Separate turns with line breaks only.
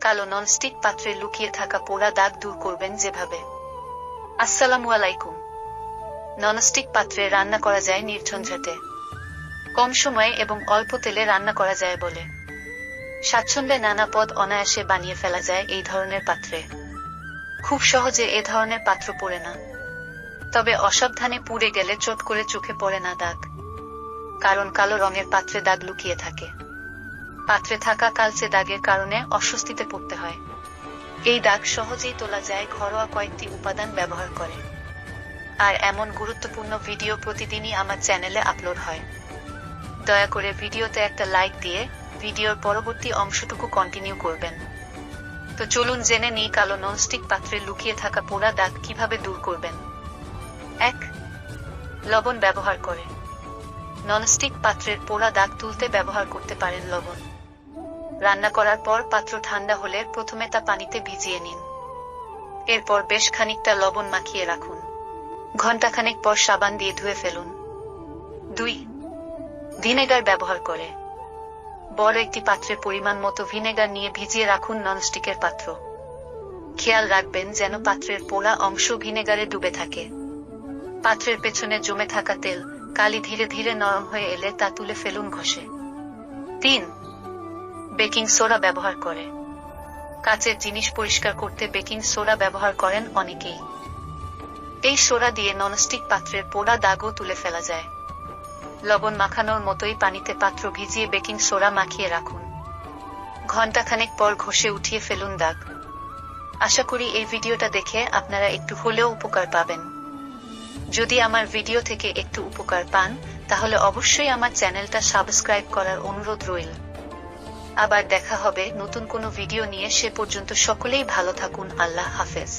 কালো ননস্টিক পাত্রে লুকিয়ে থাকা পোড়া দাগ দূর করবেন যেভাবে। আসসালামু আলাইকুম। ননস্টিক পাত্রে রান্না করা যায় নির্ঝঞ্ঝাটে, কম সময়ে এবং অল্প তেলে রান্না করা যায় বলে স্বাচ্ছন্দ্যে নানা পদ অনায়াসে বানিয়ে ফেলা যায় এই ধরনের পাত্রে। খুব সহজে এ ধরনের পাত্র পড়ে না, তবে অসাবধানে পুড়ে গেলে চট করে চোখে পড়ে না দাগ, কারণ কালো রঙের পাত্রে দাগ লুকিয়ে থাকে। পাত্রে থাকা কালচে দাগের কারণে অস্বস্তিতে পড়তে হয়। এই দাগ সহজেই তোলা যায় ঘরোয়া কয়েকটি উপাদান ব্যবহার করে। আর এমন গুরুত্বপূর্ণ ভিডিও প্রতিদিনই আমার চ্যানেলে আপলোড হয়। দয়া করে ভিডিওতে একটা লাইক দিয়ে ভিডিওর পরবর্তী অংশটুকু কন্টিনিউ করবেন। তো চলুন জেনে নিই কালো ননস্টিক পাত্রে লুকিয়ে থাকা পোড়া দাগ কিভাবে দূর করবেন। 1. লবণ ব্যবহার করে। ননস্টিক পাত্রের পোড়া দাগ তুলতে ব্যবহার করতে পারেন লবণ। রান্না করার পর পাত্র ঠান্ডা হলে প্রথমে তা পানিতে ভিজিয়ে নিন। এরপর বেশ খানিকটা লবণ মাখিয়ে রাখুন। ঘণ্টাখানেক পর সাবান দিয়ে ধুয়ে ফেলুন। 2. ভিনেগার ব্যবহার করে। বড় একটি পাত্রে পরিমাণ মতো ভিনেগার নিয়ে ভিজিয়ে রাখুন ননস্টিকের পাত্র। খেয়াল রাখবেন যেন পাত্রের পোড়া অংশ ভিনেগারে ডুবে থাকে। পাত্রের পেছনে জমে থাকা তেল, কালি ধীরে ধীরে নরম হয়ে এলে তা তুলে ফেলুন ঘষে। 3. বেকিং সোডা ব্যবহার করে। কাচের জিনিস পরিষ্কার করতে বেকিং সোডা ব্যবহার করেন অনেকেই। এই সোডা দিয়ে ননস্টিক পাত্রের পোড়া দাগও তুলে ফেলা যায়। লবণ মাখানোর মতোই পানিতে পাত্র ভিজিয়ে বেকিং সোডা মাখিয়ে রাখুন। ঘণ্টাখানেক পর ঘষে উঠিয়ে ফেলুন দাগ। আশা করি এই ভিডিওটা দেখে আপনারা একটু হলেও উপকার পাবেন। যদি আমার ভিডিও থেকে একটু উপকার পান তাহলে অবশ্যই আমার চ্যানেলটা সাবস্ক্রাইব করার অনুরোধ রইল। আবার দেখা হবে নতুন কোনো ভিডিও নিয়ে। সে পর্যন্ত সকলেই ভালো থাকুন। আল্লাহ হাফেজ।